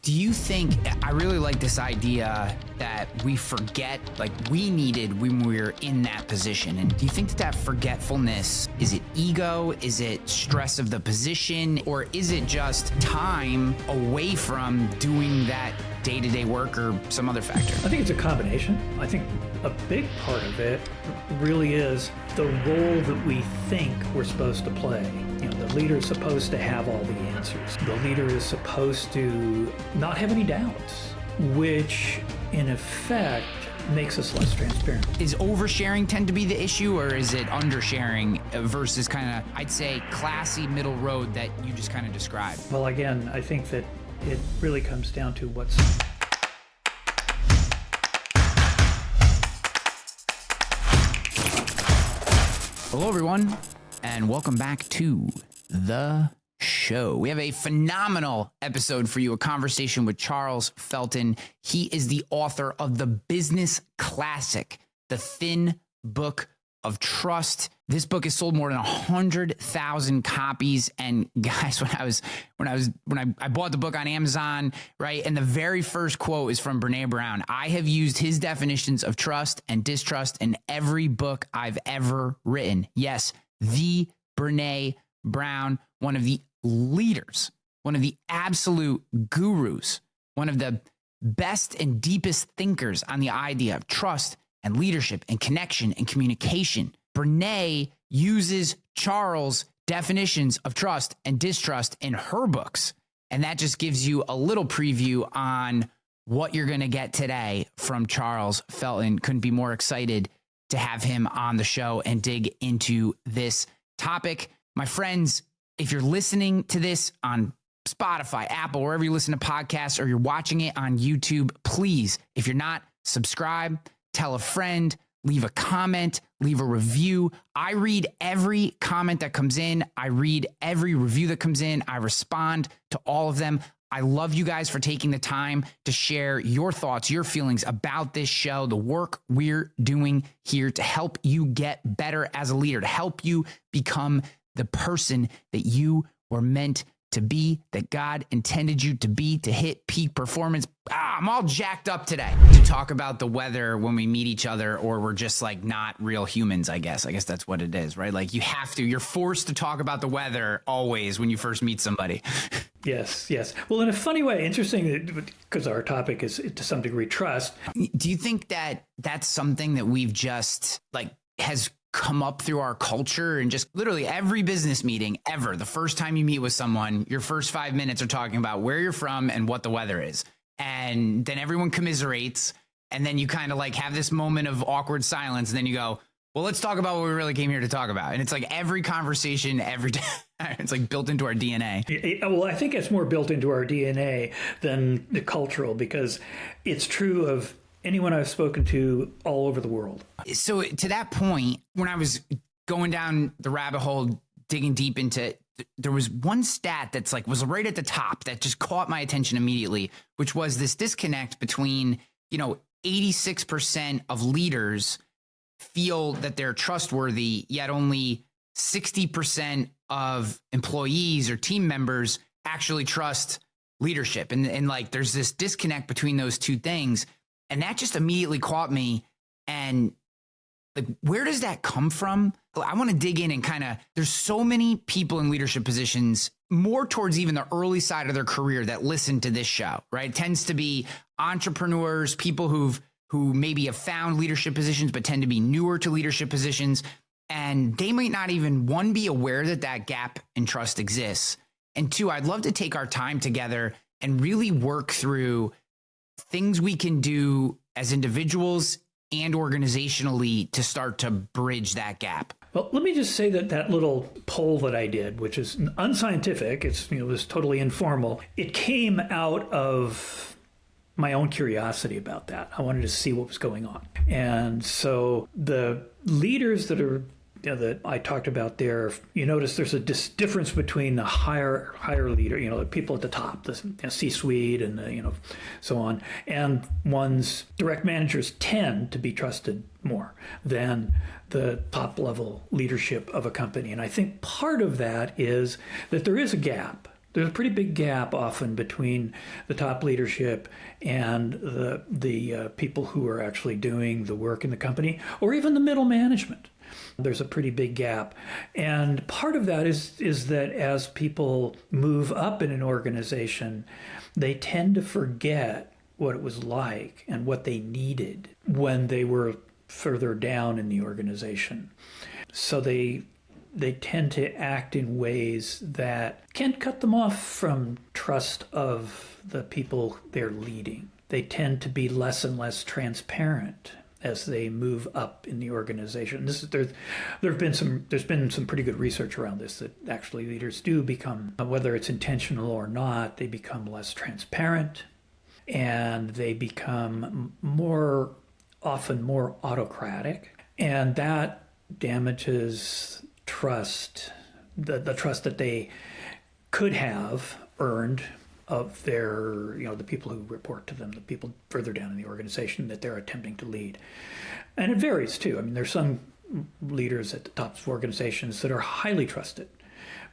Do you think, I really like this idea that we forget like we needed when we were in that position. And do you think that forgetfulness, is it ego? Is it stress of the position? Or is it just time away from doing that day-to-day work or some other factor? I think it's a combination. I think a big part of it really is the role that we think we're supposed to play. The leader is supposed to have all the answers. The leader is supposed to not have any doubts, which in effect makes us less transparent. Is oversharing tend to be the issue, or is it undersharing versus kind of, I'd say, classy middle road that you just kind of described? Well, again, I think that it really comes down to what's... Hello, everyone, and welcome back to the show. We have a phenomenal episode for you, a conversation with Charles Feltman. He is the author of the business classic, The Thin Book of Trust. This book has sold more than 100,000 copies. And guys, when I bought the book on Amazon, right? And the very first quote is from Brené Brown. I have used his definitions of trust and distrust in every book I've ever written. Yes, the Brené Brown, one of the leaders, one of the absolute gurus, one of the best and deepest thinkers on the idea of trust and leadership and connection and communication. Brené uses Charles' definitions of trust and distrust in her books. And that just gives you a little preview on what you're going to get today from Charles Feltman. Couldn't be more excited to have him on the show and dig into this topic. My friends, if you're listening to this on Spotify, Apple, wherever you listen to podcasts, or you're watching it on YouTube, please, if you're not, subscribe, tell a friend, leave a comment, leave a review. I read every comment that comes in. I read every review that comes in. I respond to all of them. I love you guys for taking the time to share your thoughts, your feelings about this show, the work we're doing here to help you get better as a leader, to help you become the person that you were meant to be, that God intended you to be, to hit peak performance. I'm all jacked up today to talk about the weather when we meet each other, or we're just like not real humans, I guess. I guess that's what it is, right? Like you're forced to talk about the weather always when you first meet somebody. Yes. Well, in a funny way, interesting, because our topic is to some degree trust. Do you think that that's something that we've just has come up through our culture, and just literally every business meeting ever, the first time you meet with someone, your first 5 minutes are talking about where you're from and what the weather is. And then everyone commiserates. And then you kind of have this moment of awkward silence. And then you go, well, let's talk about what we really came here to talk about. And it's like every conversation, every day, it's like built into our DNA. Well, I think it's more built into our DNA than the cultural, because it's true of anyone I've spoken to all over the world. So to that point, when I was going down the rabbit hole, digging deep into, there was one stat that's was right at the top that just caught my attention immediately, which was this disconnect between, 86% of leaders feel that they're trustworthy, yet only 60% of employees or team members actually trust leadership. And there's this disconnect between those two things. And that just immediately caught me. And where does that come from? I want to dig in and there's so many people in leadership positions, more towards even the early side of their career, that listen to this show, right? It tends to be entrepreneurs, people who maybe have found leadership positions, but tend to be newer to leadership positions. And they might not even, one, be aware that that gap in trust exists. And two, I'd love to take our time together and really work through things we can do as individuals and organizationally to start to bridge that gap. Well, let me just say that little poll that I did, which is unscientific, it was totally informal. It came out of my own curiosity about that. I wanted to see what was going on. And so the leaders that are that I talked about there, you notice there's a difference between the higher leader, the people at the top, the C-suite and so on, and one's direct managers tend to be trusted more than the top level leadership of a company. And I think part of that is that there is a gap There's a pretty big gap often between the top leadership and the people who are actually doing the work in the company, or even the middle management. There's a pretty big gap. And part of that is that as people move up in an organization, they tend to forget what it was like and what they needed when they were further down in the organization. So they tend to act in ways that can cut them off from trust of the people they're leading. They tend to be less and less transparent as they move up in the organization. There's been some pretty good research around this, that actually leaders do become, whether it's intentional or not, they become less transparent, and they become often more autocratic, and that damages trust, the trust that they could have earned of their, the people who report to them, the people further down in the organization that they're attempting to lead. And it varies too. I mean, there's some leaders at the top of organizations that are highly trusted,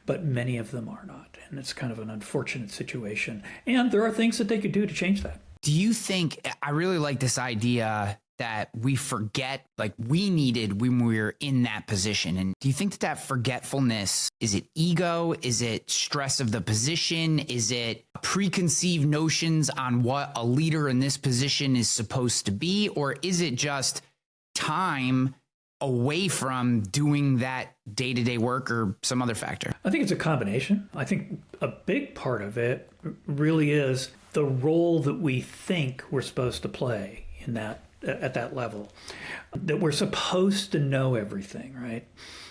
but many of them are not. And it's kind of an unfortunate situation. And there are things that they could do to change that. Do you think, I really like this idea that we forget like we needed when we were in that position. And do you think that forgetfulness, is it ego? Is it stress of the position? Is it preconceived notions on what a leader in this position is supposed to be? Or is it just time away from doing that day-to-day work or some other factor? I think it's a combination. I think a big part of it really is the role that we think we're supposed to play in that, at that level, that we're supposed to know everything, right?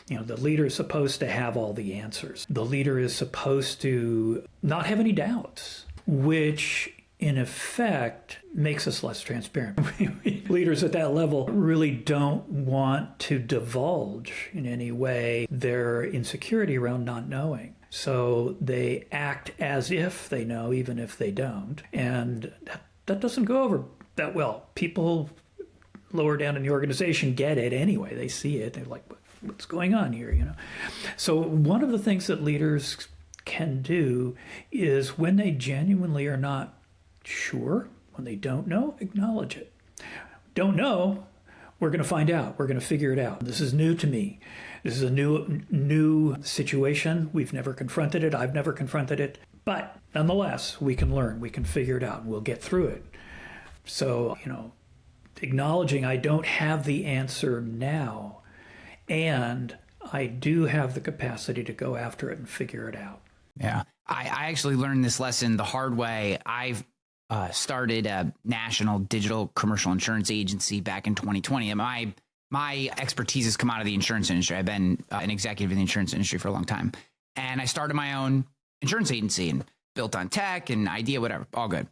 The leader is supposed to have all the answers. The leader is supposed to not have any doubts, which in effect makes us less transparent. Leaders at that level really don't want to divulge in any way their insecurity around not knowing. So they act as if they know, even if they don't. And that doesn't go over that well. People lower down in the organization get it anyway. They see it. They're like, what's going on here? So one of the things that leaders can do is, when they genuinely are not sure, when they don't know, acknowledge it. Don't know, we're going to find out. We're going to figure it out. This is new to me. This is a new situation. We've never confronted it. I've never confronted it. But nonetheless, we can learn. We can figure it out. And we'll get through it. So, acknowledging I don't have the answer now, and I do have the capacity to go after it and figure it out. Yeah. I actually learned this lesson the hard way. I've started a national digital commercial insurance agency back in 2020. And my expertise has come out of the insurance industry. I've been an executive in the insurance industry for a long time. And I started my own insurance agency, and built on tech and idea, whatever, all good.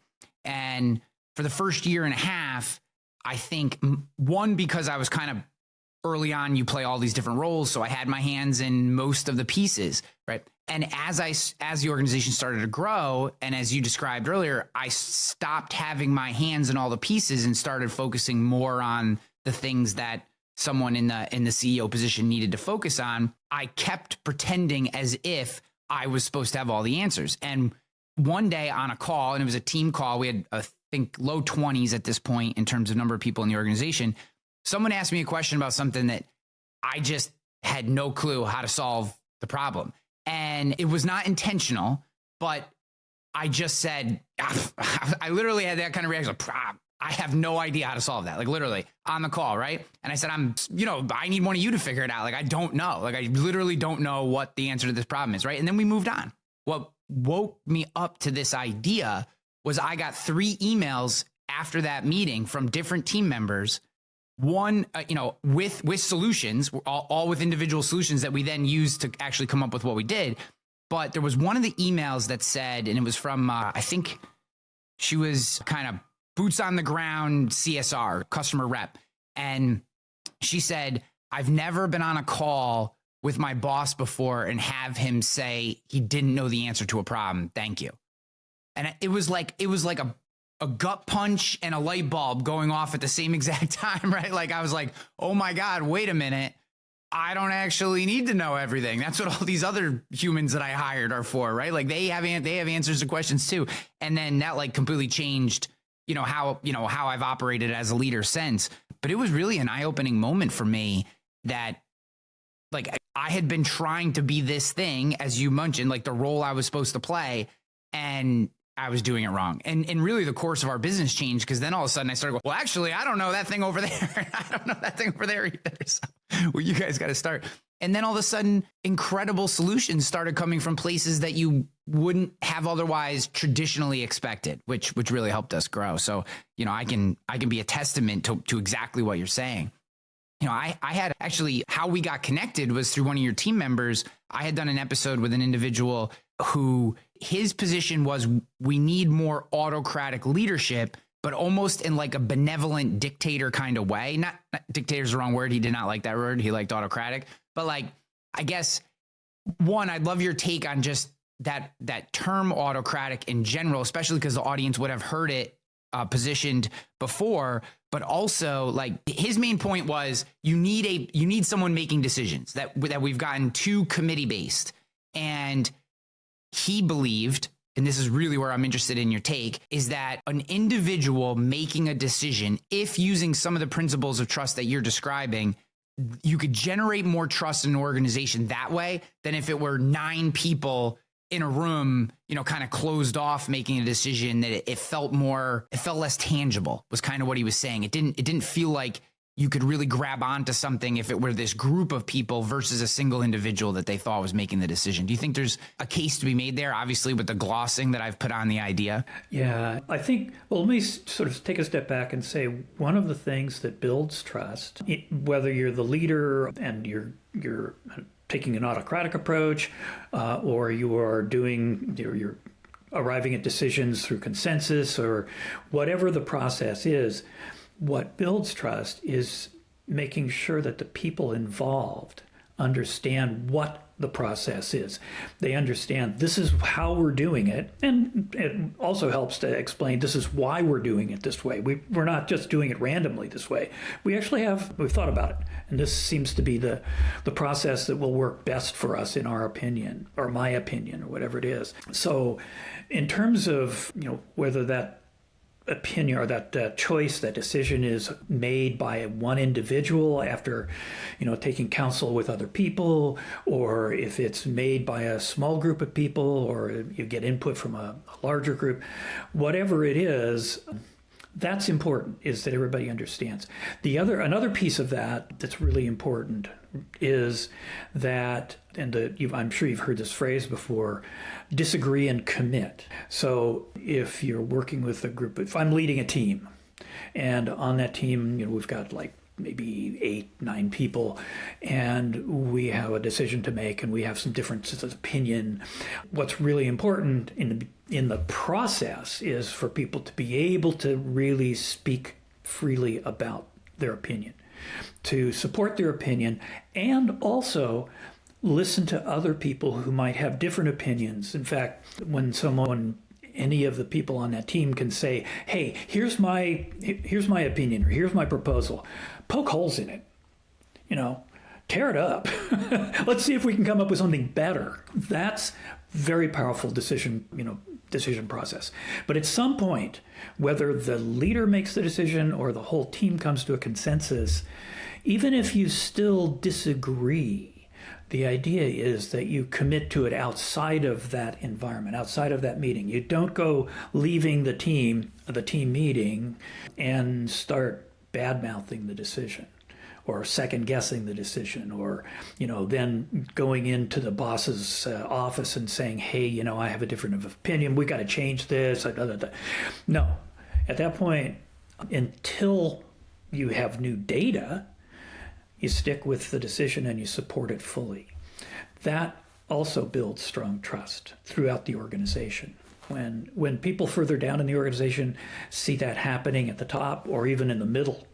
And for the first year and a half, I think, one, because I was kind of early on, you play all these different roles. So I had my hands in most of the pieces, right? And as the organization started to grow, and as you described earlier, I stopped having my hands in all the pieces and started focusing more on the things that someone in the CEO position needed to focus on. I kept pretending as if I was supposed to have all the answers. And one day on a call, and it was a team call, we had, I think, low 20s at this point in terms of number of people in the organization. Someone asked me a question about something that I just had no clue how to solve the problem. And it was not intentional, but I just said, I literally had that kind of reaction. I have no idea how to solve that. Like, literally on the call, right? And I said, I need one of you to figure it out. Like, I don't know. Like, I literally don't know what the answer to this problem is, right? And then we moved on. What woke me up to this idea was I got 3 emails after that meeting from different team members. One, with solutions, all with individual solutions that we then used to actually come up with what we did. But there was one of the emails that said, and it was from, I think she was kind of boots on the ground CSR, customer rep. And she said, I've never been on a call with my boss before and have him say he didn't know the answer to a problem. Thank you. And it was like a gut punch and a light bulb going off at the same exact time, right? Like, I was like, oh my God, wait a minute. I don't actually need to know everything. That's what all these other humans that I hired are for, right? Like they have answers to questions too. And then that like completely changed, how I've operated as a leader since. But it was really an eye-opening moment for me that like I had been trying to be this thing, as you mentioned, like the role I was supposed to play, and I was doing it wrong. And really the course of our business changed because then all of a sudden I started going, well, actually, I don't know that thing over there. I don't know that thing over there either. So well, you guys got to start. And then all of a sudden, incredible solutions started coming from places that you wouldn't have otherwise traditionally expected, which really helped us grow. So, I can be a testament to exactly what you're saying. I had actually, how we got connected was through one of your team members. I had done an episode with an individual who his position was, we need more autocratic leadership, but almost in like a benevolent dictator kind of way. Not dictator is the wrong word. He did not like that word. He liked autocratic. But like, I guess, one, I'd love your take on just that term autocratic in general, especially because the audience would have heard it positioned before. But also, like, his main point was you need someone making decisions, that we've gotten too committee based. And he believed, and this is really where I'm interested in your take, is that an individual making a decision, if using some of the principles of trust that you're describing, you could generate more trust in an organization that way than if it were 9 people in a room, kind of closed off, making a decision that it felt less tangible, was kind of what he was saying. It didn't feel like you could really grab onto something if it were this group of people versus a single individual that they thought was making the decision. Do you think there's a case to be made there, obviously with the glossing that I've put on the idea? Yeah, I think, well, let me sort of take a step back and say one of the things that builds trust, whether you're the leader and you're taking an autocratic approach, or you're arriving at decisions through consensus, or whatever the process is, what builds trust is making sure that the people involved understand what the process is. They understand this is how we're doing it. And it also helps to explain this is why we're doing it this way. We're not just doing it randomly this way. We've thought about it. And this seems to be the process that will work best for us in our opinion, or my opinion, or whatever it is. So in terms of, whether that opinion or that choice, that decision is made by one individual after, taking counsel with other people, or if it's made by a small group of people, or you get input from a larger group, whatever it is, that's important, is that everybody understands. Another piece of that's really important is that, I'm sure you've heard this phrase before, disagree and commit. So if you're working with a group, if I'm leading a team, and on that team, we've got like maybe 8, 9 people, and we have a decision to make, and we have some differences of opinion. What's really important in the process is for people to be able to really speak freely about their opinion, to support their opinion, and also listen to other people who might have different opinions. In fact, when any of the people on that team can say, hey, here's my opinion, or here's my proposal, poke holes in it, tear it up. Let's see if we can come up with something better. That's very powerful decision process. But at some point, whether the leader makes the decision or the whole team comes to a consensus, even if you still disagree, the idea is that you commit to it outside of that environment, outside of that meeting. You don't go leaving the team meeting and start bad-mouthing the decision, or second-guessing the decision, or then going into the boss's office and saying, hey, I have a different opinion. We got to change this. No, at that point, until you have new data, you stick with the decision and you support it fully. That also builds strong trust throughout the organization. When people further down in the organization see that happening at the top or even in the middle,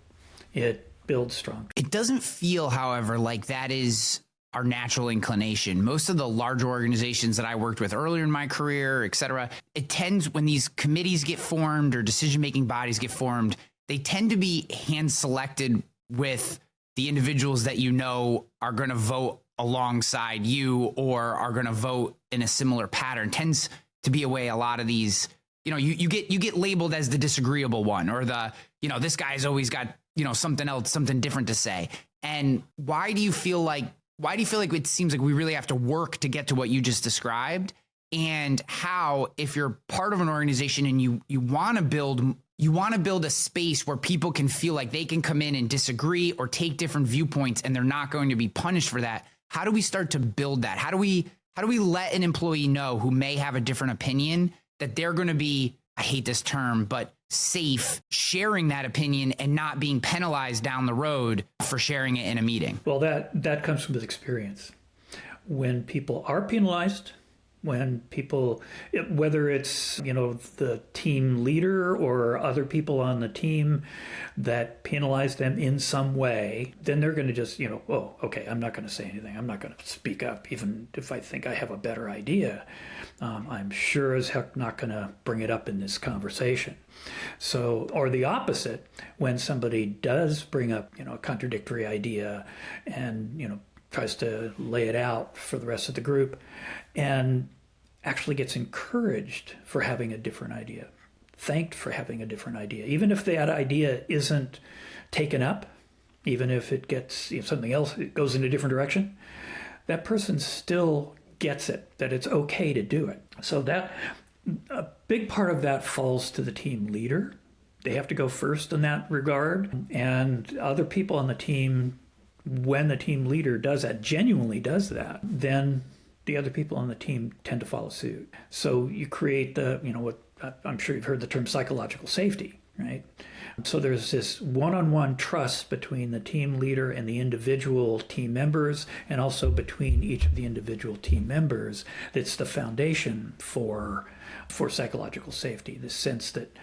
it builds strong trust. It doesn't feel, however, like that is our natural inclination. Most of the larger organizations that I worked with earlier in my career, et cetera, it tends, when these committees get formed or decision-making bodies get formed, they tend to be hand-selected with the individuals that you know are going to vote alongside you or are going to vote in a similar pattern tends to be a way a lot of these, you get labeled as the disagreeable one, or the, this guy's always got, something else, something different to say. And why do you feel like it seems like we really have to work to get to what you just described? And how, if you're part of an organization and you want to build a space where people can feel like they can come in and disagree or take different viewpoints and they're not going to be punished for that, how do we start to build that? How do we let an employee know who may have a different opinion that they're going to be, I hate this term, but safe sharing that opinion and not being penalized down the road for sharing it in a meeting? Well, that comes with experience. When people are penalized, when people, whether it's, the team leader or other people on the team that penalize them in some way, then they're going to just, oh, okay, I'm not going to say anything. I'm not going to speak up, even if I think I have a better idea. I'm sure as heck not going to bring it up in this conversation. So, or the opposite, when somebody does bring up, a contradictory idea and, tries to lay it out for the rest of the group and actually gets encouraged for having a different idea, thanked for having a different idea, even if that idea isn't taken up, even if it gets, something else, it goes in a different direction, that person still gets it, that it's okay to do it. So that a big part of that falls to the team leader. They have to go first in that regard, and other people on the team, when the team leader does that, genuinely does that, then the other people on the team tend to follow suit. So you create the, what I'm sure you've heard the term psychological safety, right? So there's this one-on-one trust between the team leader and the individual team members, and also between each of the individual team members. That's the foundation for psychological safety, the sense that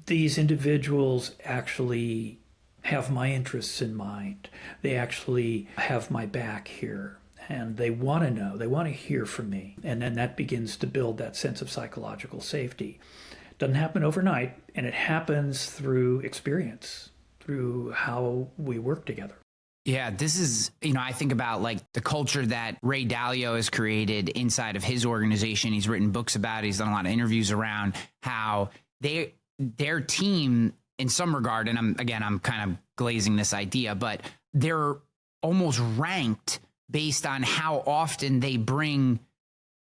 these individuals actually have my interests in mind. They actually have my back here, and they want to know, they want to hear from me. And then that begins to build that sense of psychological safety. It doesn't happen overnight, and it happens through experience, through how we work together. Yeah, this is, I think about like the culture that Ray Dalio has created inside of his organization. He's written books about it. He's done a lot of interviews around how their team, in some regard, and I'm kind of glazing this idea, but they're almost ranked based on how often they bring,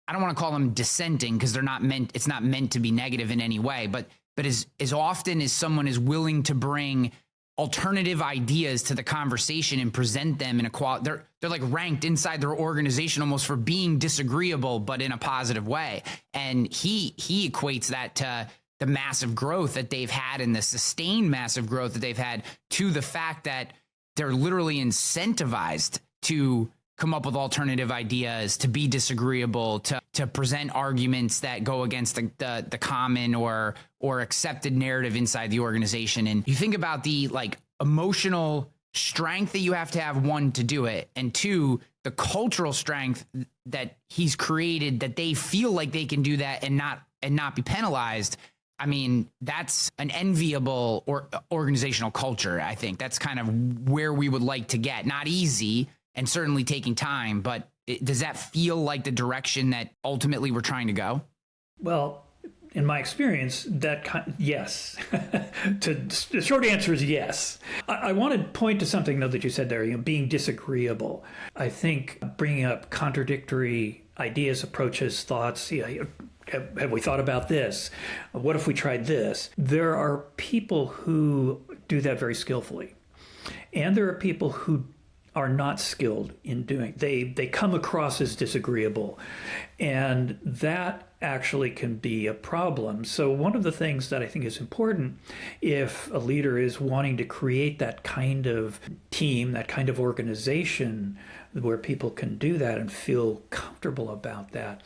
I don't want to call them dissenting because it's not meant to be negative in any way, but as often as someone is willing to bring alternative ideas to the conversation and present them in they're like ranked inside their organization almost for being disagreeable, but in a positive way. And he equates that to the massive growth that they've had and the sustained massive growth that they've had to the fact that they're literally incentivized to come up with alternative ideas, to be disagreeable, to present arguments that go against the common or accepted narrative inside the organization. And you think about the like emotional strength that you have to have, one, to do it, and two, the cultural strength that he's created, that they feel like they can do that and not be penalized. I mean, that's an enviable organizational culture. I think that's kind of where we would like to get. Not easy, and certainly taking time, but does that feel like the direction that ultimately we're trying to go? Well, in my experience, yes. The short answer is yes. I want to point to something, though, that you said there, being disagreeable. I think bringing up contradictory ideas, approaches, thoughts, have we thought about this? What if we tried this? There are people who do that very skillfully. And there are people who are not skilled in doing. They come across as disagreeable, and that actually can be a problem. So one of the things that I think is important, if a leader is wanting to create that kind of team, that kind of organization where people can do that and feel comfortable about that,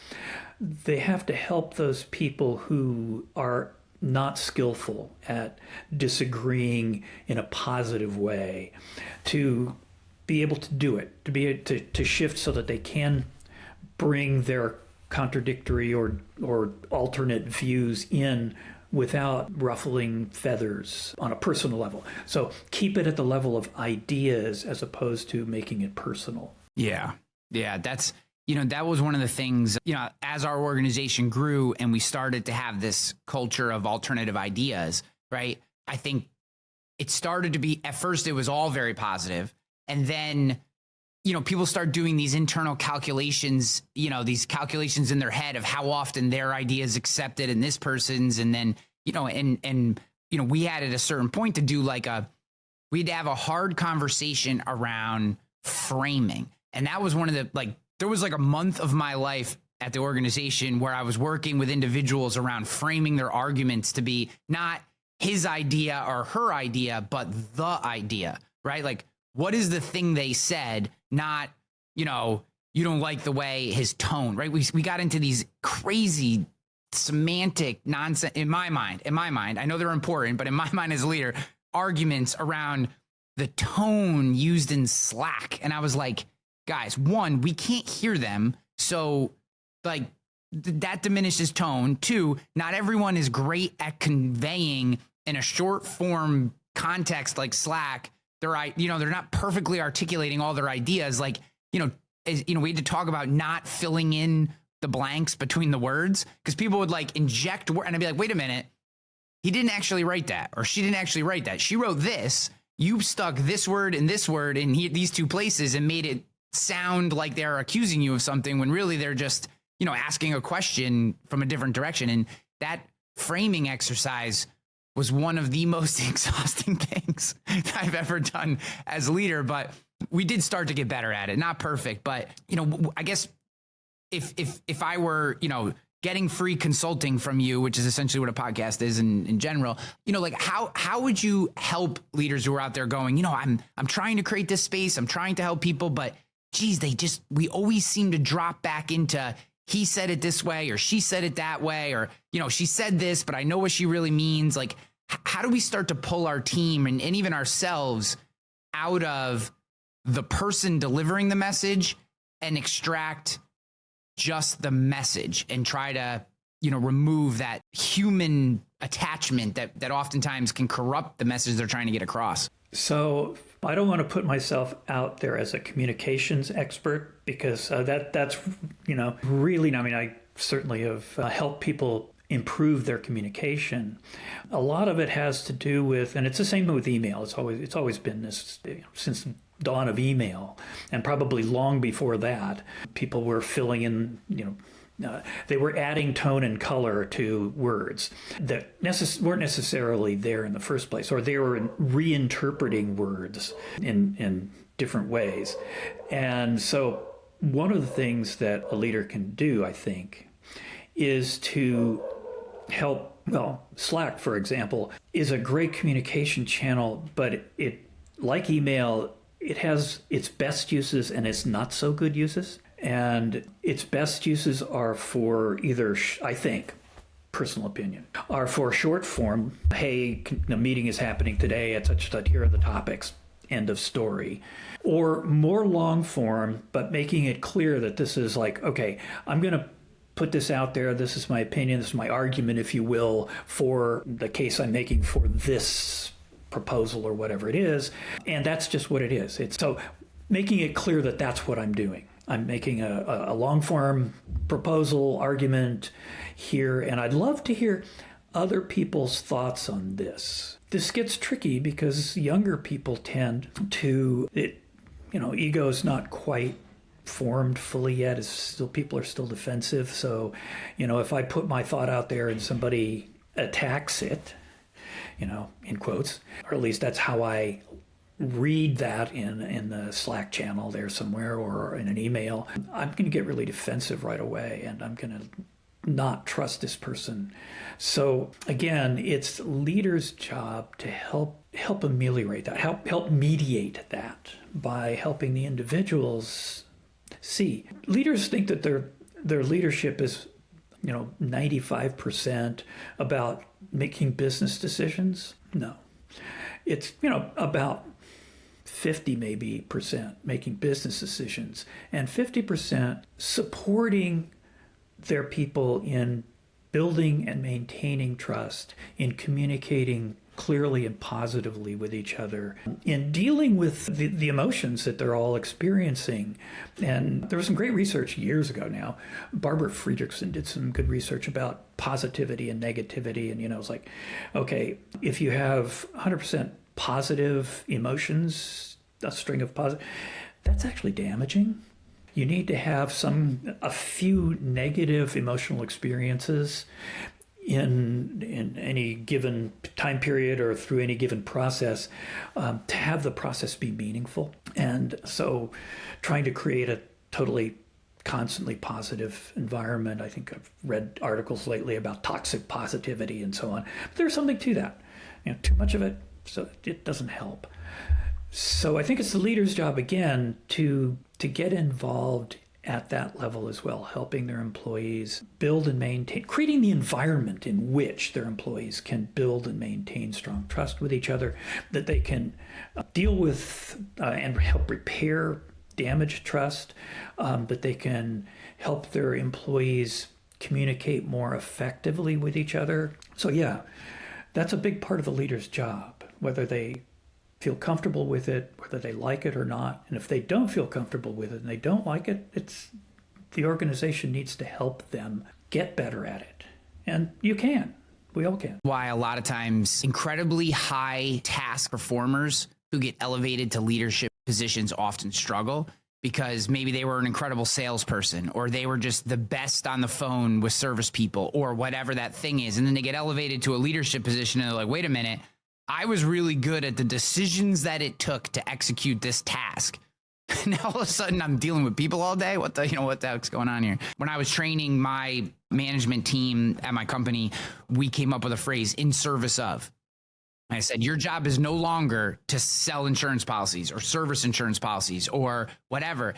they have to help those people who are not skillful at disagreeing in a positive way to be able to do it, to be able to shift so that they can bring their contradictory or alternate views in without ruffling feathers on a personal level. So keep it at the level of ideas as opposed to making it personal. Yeah. Yeah. That's, that was one of the things, as our organization grew and we started to have this culture of alternative ideas, right? I think it started to be, at first it was all very positive. And then, people start doing these internal calculations, these calculations in their head of how often their idea is accepted and this person's. And then, we had at a certain point to do we'd have a hard conversation around framing. And that was one of the, there was a month of my life at the organization where I was working with individuals around framing their arguments to be not his idea or her idea, but the idea, right? What is the thing they said? Not, you don't like the way his tone, right? We got into these crazy semantic nonsense in my mind, I know they're important, but in my mind as a leader, arguments around the tone used in Slack. And I was like, guys, one, we can't hear them. So that diminishes tone. Two, not everyone is great at conveying in a short form context like Slack. They're not perfectly articulating all their ideas. We had to talk about not filling in the blanks between the words because people would inject and I'd be like, wait a minute, he didn't actually write that, or she didn't actually write that. She wrote this. You stuck this word in these two places and made it sound like they're accusing you of something when really they're just, asking a question from a different direction. And that framing exercise was one of the most exhausting things I've ever done as a leader, but we did start to get better at it. Not perfect, but I guess if I were, getting free consulting from you, which is essentially what a podcast is in general, how would you help leaders who are out there going, I'm trying to create this space, I'm trying to help people, but geez, we always seem to drop back into he said it this way, or she said it that way, or, she said this, but I know what she really means. How do we start to pull our team and even ourselves out of the person delivering the message and extract just the message and try to, remove that human attachment that oftentimes can corrupt the message they're trying to get across? So I don't want to put myself out there as a communications expert because that's really, I certainly have helped people improve their communication. A lot of it has to do with, and it's the same with email. It's always been this since the dawn of email, and probably long before that, people were filling in, they were adding tone and color to words that weren't necessarily there in the first place, or they were reinterpreting words in different ways. And so one of the things that a leader can do, I think, is to help. Slack, for example, is a great communication channel, but it, like email, it has its best uses and its not so good uses. And its best uses are for either, I think, personal opinion, are for short form. Hey, the meeting is happening today at such that here are the topics, end of story. Or more long form, but making it clear that this is okay, I'm going to put this out there. This is my opinion. This is my argument, if you will, for the case I'm making for this proposal or whatever it is. And that's just what it is. So making it clear that that's what I'm doing. I'm making a long-form proposal, argument here, and I'd love to hear other people's thoughts on this. This gets tricky because younger people tend to, ego's not quite formed fully yet. People are still defensive. So, if I put my thought out there and somebody attacks it, in quotes, or at least that's how I read that in the Slack channel there somewhere or in an email, I'm going to get really defensive right away, and I'm going to not trust this person. So again, it's leaders' job to help ameliorate that, help mediate that by helping the individuals see. Leaders think that their leadership is 95% about making business decisions. No. It's, about 50 maybe percent making business decisions and 50% supporting their people in building and maintaining trust, in communicating clearly and positively with each other, in dealing with the emotions that they're all experiencing. And there was some great research years ago now. Barbara Friedrichsen did some good research about positivity and negativity. And, it's like, okay, if you have 100% positive emotions, a string of positive, that's actually damaging. You need to have a few negative emotional experiences in any given time period or through any given process to have the process be meaningful. And so trying to create a totally constantly positive environment. I think I've read articles lately about toxic positivity and so on. But there's something to that. Too much of it, so it doesn't help. So I think it's the leader's job, again, to get involved at that level as well, helping their employees build and maintain, creating the environment in which their employees can build and maintain strong trust with each other, that they can deal with and help repair damaged trust, that they can help their employees communicate more effectively with each other. So yeah, that's a big part of the leader's job, whether they feel comfortable with it, whether they like it or not. And if they don't feel comfortable with it and they don't like it, the organization needs to help them get better at it. And you can. We all can. Why a lot of times incredibly high task performers who get elevated to leadership positions often struggle, because maybe they were an incredible salesperson, or they were just the best on the phone with service people, or whatever that thing is. And then they get elevated to a leadership position and they're like, wait a minute, I was really good at the decisions that it took to execute this task. Now all of a sudden I'm dealing with people all day. What the heck's going on here? When I was training my management team at my company, we came up with a phrase, in service of. I said, your job is no longer to sell insurance policies or service insurance policies or whatever.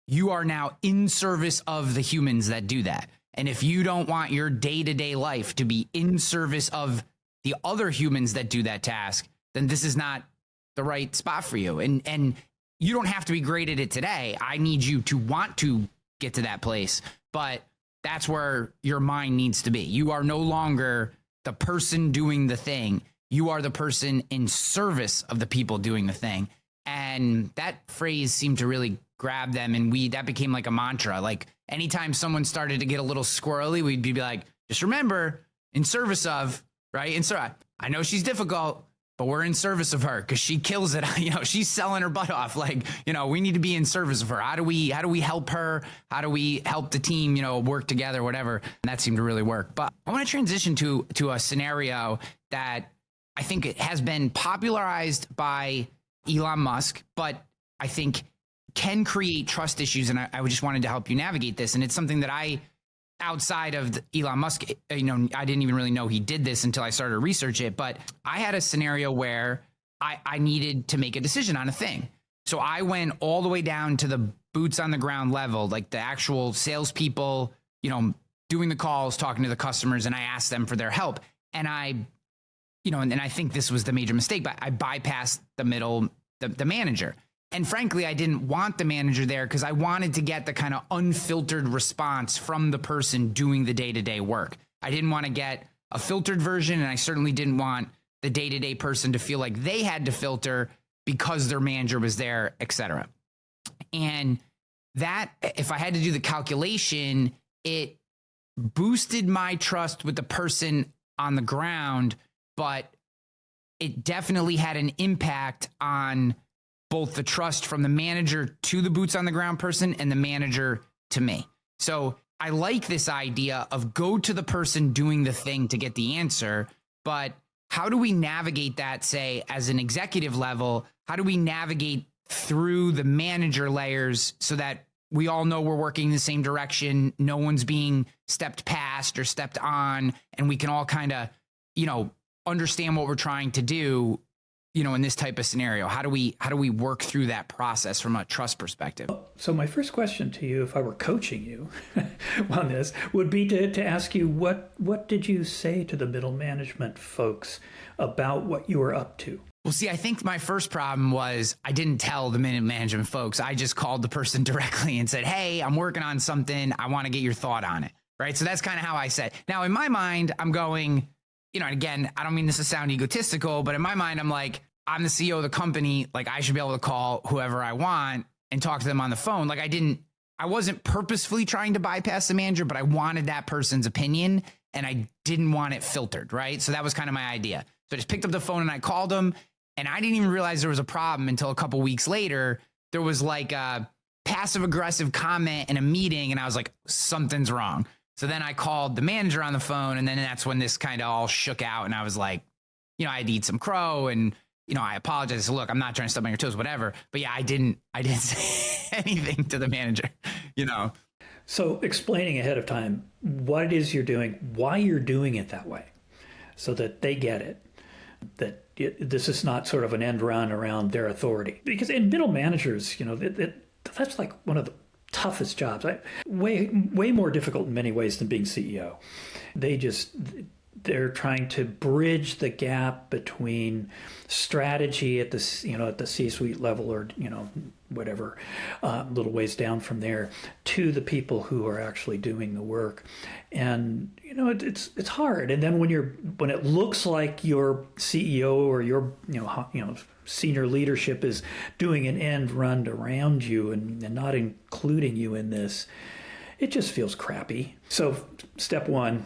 You are now in service of the humans that do that. And if you don't want your day-to-day life to be in service of the other humans that do that task, then this is not the right spot for you. And you don't have to be great at it today. I need you to want to get to that place, but that's where your mind needs to be. You are no longer the person doing the thing. You are the person in service of the people doing the thing. And that phrase seemed to really grab them. And that became like a mantra. Like anytime someone started to get a little squirrely, we'd be like, just remember, in service of, right? And so I know she's difficult, but we're in service of her because she kills it. She's selling her butt off. Like, we need to be in service of her. How do we help her? How do we help the team, work together, whatever? And that seemed to really work. But I want to transition to a scenario that I think it has been popularized by Elon Musk, but I think can create trust issues. And I just wanted to help you navigate this. And it's something that outside of Elon Musk, I didn't even really know he did this until I started to research it. But I had a scenario where I needed to make a decision on a thing. So I went all the way down to the boots on the ground level, like the actual salespeople, doing the calls, talking to the customers, and I asked them for their help. And and I think this was the major mistake, but I bypassed the middle, the manager. And frankly, I didn't want the manager there because I wanted to get the kind of unfiltered response from the person doing the day-to-day work. I didn't want to get a filtered version, and I certainly didn't want the day-to-day person to feel like they had to filter because their manager was there, et cetera. And that, if I had to do the calculation, it boosted my trust with the person on the ground, but it definitely had an impact on both the trust from the manager to the boots on the ground person and the manager to me. So I like this idea of go to the person doing the thing to get the answer, but how do we navigate that, say, as an executive level? How do we navigate through the manager layers so that we all know we're working in the same direction, no one's being stepped past or stepped on, and we can all kind of, understand what we're trying to do, in this type of scenario? How do we work through that process from a trust perspective? So my first question to you, if I were coaching you on this, would be to ask you, what did you say to the middle management folks about what you were up to? Well, see, I think my first problem was I didn't tell the middle management folks. I just called the person directly and said, hey, I'm working on something. I want to get your thought on it. right? So that's kind of how I said. Now, in my mind, I'm going, and again, I don't mean this to sound egotistical, but in my mind, I'm like, I'm the CEO of the company. Like, I should be able to call whoever I want and talk to them on the phone. Like, I wasn't purposefully trying to bypass the manager, but I wanted that person's opinion and I didn't want it filtered, right? So that was kind of my idea. So I just picked up the phone and I called him, and I didn't even realize there was a problem until a couple weeks later. There was like a passive aggressive comment in a meeting, and I was like, something's wrong. So then I called the manager on the phone, and then that's when this kind of all shook out. And I was like, I had to eat some crow, and I apologize. I said, look, I'm not trying to step on your toes, whatever. But yeah, I didn't say anything to the manager, So explaining ahead of time what it is you're doing, why you're doing it that way, so that they get it, that this is not sort of an end run around their authority. Because in middle managers, that's like one of the toughest jobs. Way more difficult in many ways than being CEO. They're trying to bridge the gap between strategy at the at the C-suite level, or whatever, little ways down from there, to the people who are actually doing the work. And it's hard. And then when it looks like your CEO or your senior leadership is doing an end run around you and not including you in this, it just feels crappy. So step one,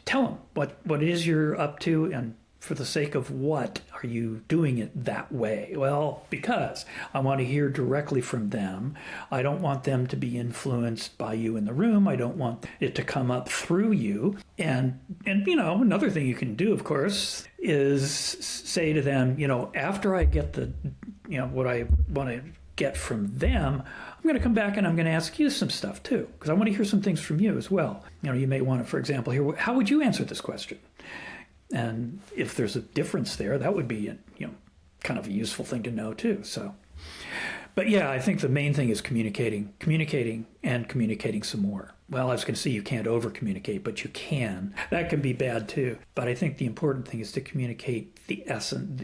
tell them what it is you're up to, and for the sake of what are you doing it that way? Well, because I want to hear directly from them. I don't want them to be influenced by you in the room. I don't want it to come up through you. And another thing you can do, of course, is say to them, after I get what I want to get from them, I'm going to come back and I'm going to ask you some stuff too, because I want to hear some things from you as well. You may want to, for example, hear, how would you answer this question? And if there's a difference there, that would be, kind of a useful thing to know too. So, but yeah, I think the main thing is communicating some more. Well, I was going to say you can't over communicate, but you can. That can be bad too. But I think the important thing is to communicate the essence,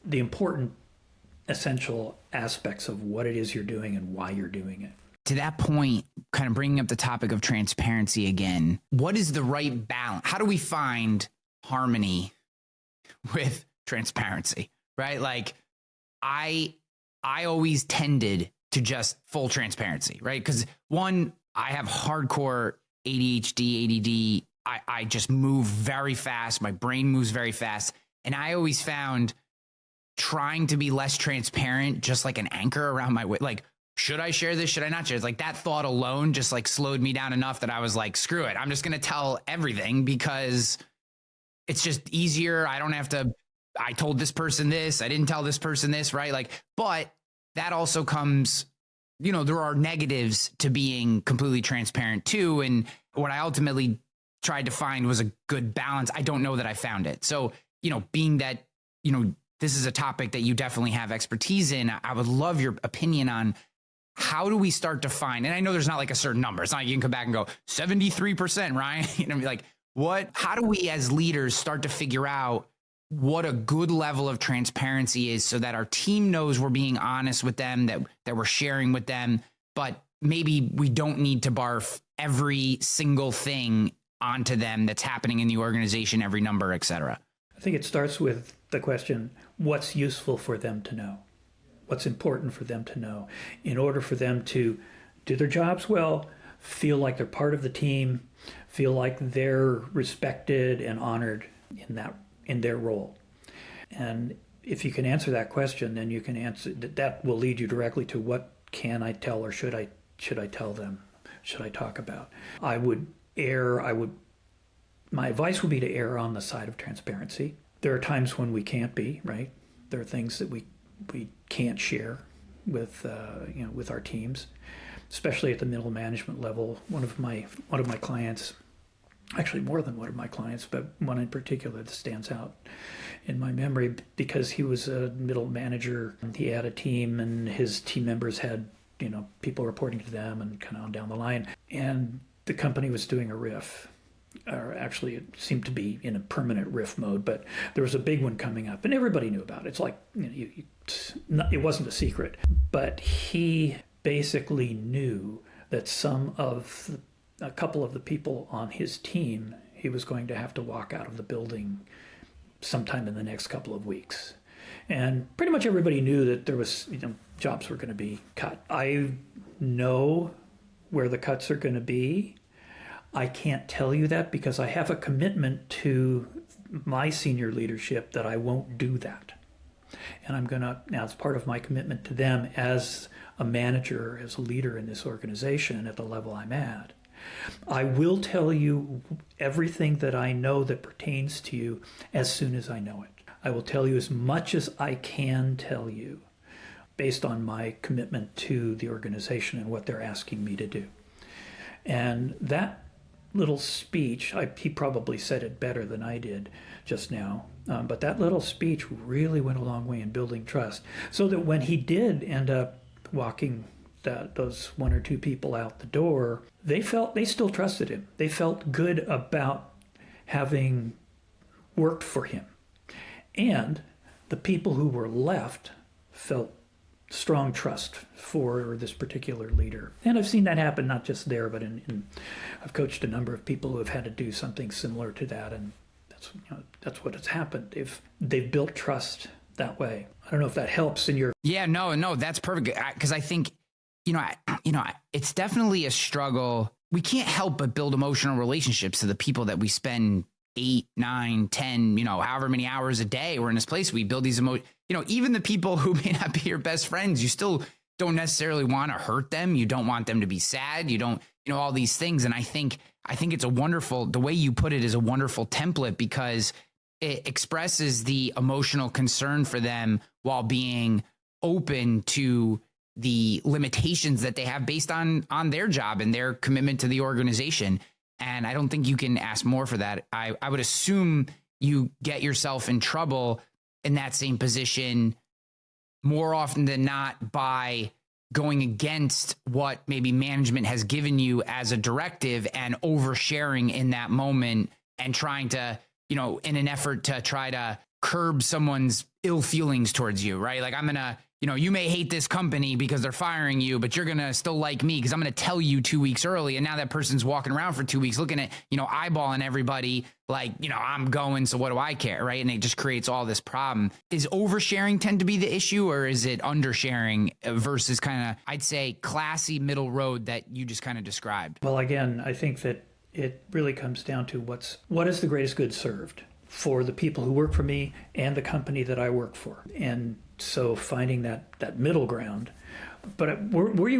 the important essential aspects of what it is you're doing and why you're doing it. To that point, kind of bringing up the topic of transparency again, what is the right balance? How do we find harmony with transparency, right? Like I always tended to just full transparency, right? Because one, I have hardcore ADHD, ADD. I just move very fast. My brain moves very fast. And I always found trying to be less transparent, just like an anchor around my way. Like, should I share this? Should I not share it? Like that thought alone just like slowed me down enough that I was like, screw it. I'm just going to tell everything because it's just easier. I don't have to, I told this person this, I didn't tell this person this, right? Like, but that also comes, there are negatives to being completely transparent too. And what I ultimately tried to find was a good balance. I don't know that I found it. So, being that, this is a topic that you definitely have expertise in, I would love your opinion on how do we start to find, and I know there's not like a certain number. It's not like you can come back and go 73%, Ryan. Like how do we as leaders start to figure out what a good level of transparency is so that our team knows we're being honest with them, that we're sharing with them, but maybe we don't need to barf every single thing onto them that's happening in the organization, every number, et cetera. I think it starts with the question, what's useful for them to know? What's important for them to know in order for them to do their jobs well, feel like they're part of the team, feel like they're respected and honored in their role. And if you can answer that question, then you can answer that will lead you directly to what can I tell, or should I tell them? Should I talk about? My advice would be to err on the side of transparency. There are times when we can't be, right? There are things that we can't share with our teams, especially at the middle management level. One of my clients, actually more than one of my clients, but one in particular that stands out in my memory because he was a middle manager. He had a team, and his team members had people reporting to them, and kind of on down the line. And the company was doing a RIF. Or actually, it seemed to be in a permanent RIF mode, but there was a big one coming up, and everybody knew about it. It's like it wasn't a secret, but he basically knew that some of a couple of the people on his team, he was going to have to walk out of the building sometime in the next couple of weeks. And pretty much everybody knew that there was, jobs were going to be cut. I know where the cuts are going to be. I can't tell you that because I have a commitment to my senior leadership that I won't do that. And I'm going to, now it's part of my commitment to them as a manager, as a leader in this organization at the level I'm at. I will tell you everything that I know that pertains to you as soon as I know it. I will tell you as much as I can tell you based on my commitment to the organization and what they're asking me to do. And that little speech, he probably said it better than I did just now, but that little speech really went a long way in building trust, so that when he did end up walking those one or two people out the door, they still trusted him. They felt good about having worked for him. And the people who were left felt strong trust for this particular leader. And I've seen that happen not just there, but I've coached a number of people who have had to do something similar to that, and that's what has happened. They've built trust that way. I don't know if that helps in your... Yeah, no, that's perfect. Because I think, it's definitely a struggle. We can't help but build emotional relationships to the people that we spend 8, 9, 10, however many hours a day we're in this place. We build these even the people who may not be your best friends, you still don't necessarily want to hurt them. You don't want them to be sad. You don't, all these things. And I think it's the way you put it is a wonderful template, because it expresses the emotional concern for them while being open to the limitations that they have based on their job and their commitment to the organization. And I don't think you can ask more for that. I would assume you get yourself in trouble in that same position more often than not by going against what maybe management has given you as a directive and oversharing in that moment and trying to, in an effort to try to curb someone's ill feelings towards you, right? Like, I'm going to, you may hate this company because they're firing you, but you're going to still like me because I'm going to tell you 2 weeks early. And now that person's walking around for 2 weeks looking at, eyeballing everybody like, I'm going, so what do I care, right? And it just creates all this problem. Is oversharing tend to be the issue, or is it undersharing versus kind of, I'd say, classy middle road that you just kind of described? Well, again, I think that it really comes down to what is the greatest good served for the people who work for me and the company that I work for. And so finding that middle ground. But what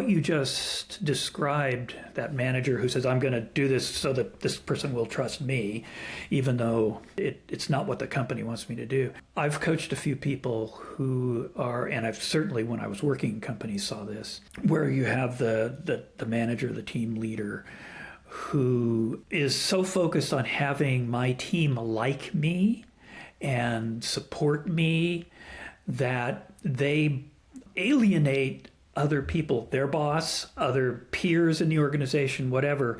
you just described, that manager who says, I'm going to do this so that this person will trust me, even though it's not what the company wants me to do. I've coached a few people who are, and I've certainly, when I was working in companies, saw this, where you have the manager, the team leader, who is so focused on having my team like me and support me that they alienate other people, their boss, other peers in the organization, whatever,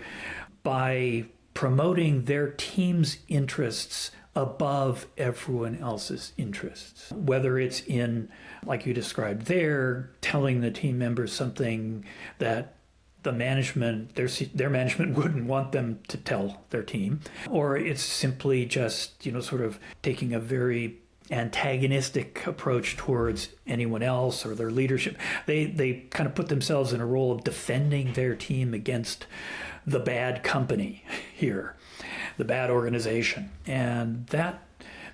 by promoting their team's interests above everyone else's interests. Whether it's in, like you described there, telling the team members something that the management, their management wouldn't want them to tell their team, or it's simply just, sort of taking a very antagonistic approach towards anyone else or their leadership. They kind of put themselves in a role of defending their team against the bad company here, the bad organization. And that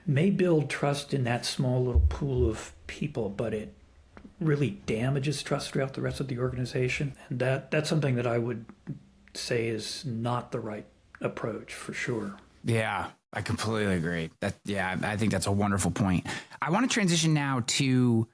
may build trust in that small little pool of people, but it really damages trust throughout the rest of the organization. And that's something that I would say is not the right approach, for sure. Yeah, I completely agree. I think that's a wonderful point. I want to transition now to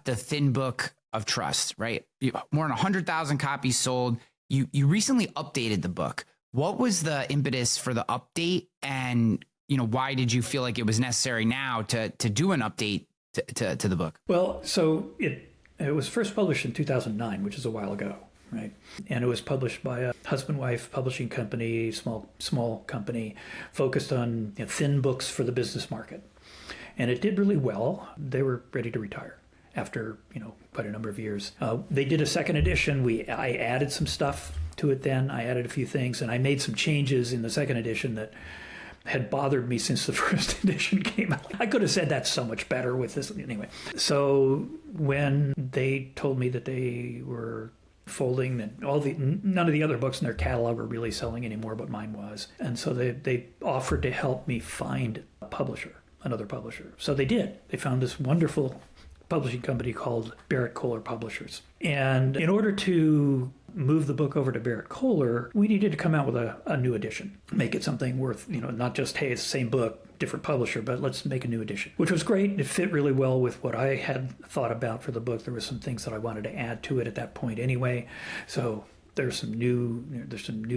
the thin book of trust, right? More than 100,000 copies sold. You recently updated the book. What was the impetus for the update? And, why did you feel like it was necessary now to do an update to the book? Well, so it was first published in 2009, which is a while ago, right? And it was published by a husband-wife publishing company, small company, focused on thin books for the business market. And it did really well. They were ready to retire after, quite a number of years. They did a second edition. I added some stuff to it then. I added a few things, and I made some changes in the second edition that had bothered me since the first edition came out. I could have said that so much better with this. Anyway, so when they told me that they were folding and none of the other books in their catalog were really selling anymore, but mine was. And so they offered to help me find a publisher, another publisher. So they did. They found this wonderful publishing company called Barrett Kohler Publishers. And in order to move the book over to Barrett Kohler, we needed to come out with a new edition, make it something worth, not just, hey, it's the same book, different publisher, but let's make a new edition, which was great. It fit really well with what I had thought about for the book. There were some things that I wanted to add to it at that point anyway. So there's some new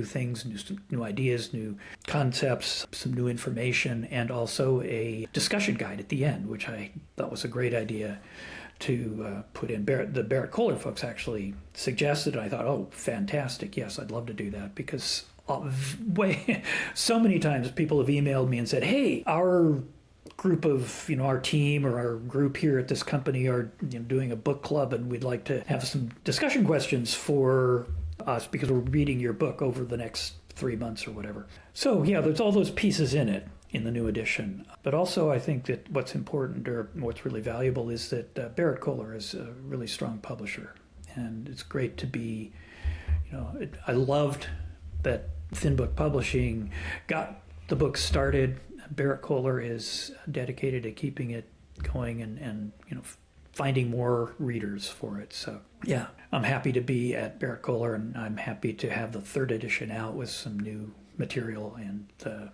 things, new ideas, new concepts, some new information, and also a discussion guide at the end, which I thought was a great idea to put in. The Barrett Kohler folks actually suggested, and I thought, oh, fantastic. Yes, I'd love to do that, because so many times people have emailed me and said, hey, our group of, our team or our group here at this company are doing a book club, and we'd like to have some discussion questions for us because we're reading your book over the next 3 months or whatever. So yeah, there's all those pieces in it in the new edition. But also I think that what's important, or what's really valuable, is that Barrett Kohler is a really strong publisher. And it's great to be, I loved that Thin Book Publishing got the book started. Barrett Kohler is dedicated to keeping it going and finding more readers for it. So yeah, I'm happy to be at Barrett Kohler, and I'm happy to have the third edition out with some new material and the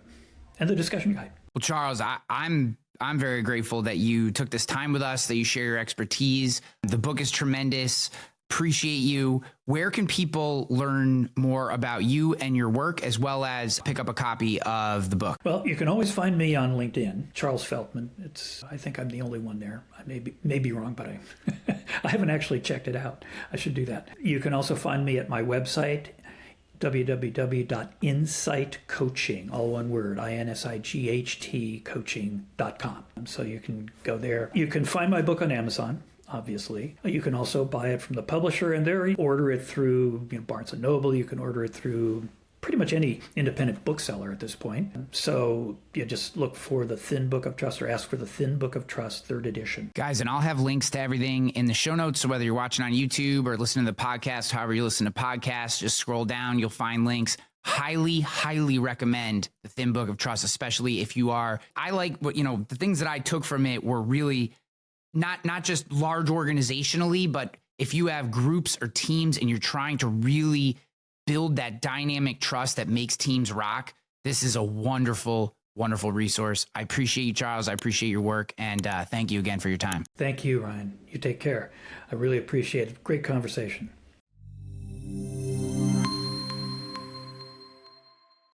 discussion guide. Well, Charles, I'm very grateful that you took this time with us, that you share your expertise. The book is tremendous. Appreciate you. Where can people learn more about you and your work, as well as pick up a copy of the book? Well, you can always find me on LinkedIn, Charles Feltman. I think I'm the only one there. I may be wrong, but I haven't actually checked it out. I should do that. You can also find me at my website, www.insightcoaching, all one word, INSIGHT coaching.com. So you can go there. You can find my book on Amazon, obviously. You can also buy it from the publisher, and there you order it through Barnes & Noble. You can order it through pretty much any independent bookseller at this point. So you just look for the Thin Book of Trust, or ask for the Thin Book of Trust, third edition. Guys, and I'll have links to everything in the show notes. So whether you're watching on YouTube or listening to the podcast, however you listen to podcasts, just scroll down, you'll find links. Highly, highly recommend the Thin Book of Trust, especially if you are, I like what, the things that I took from it were really not just large organizationally, but if you have groups or teams and you're trying to really build that dynamic trust that makes teams rock, this is a wonderful, wonderful resource. I appreciate you, Charles. I appreciate your work. And thank you again for your time. Thank you, Ryan. You take care. I really appreciate it. Great conversation.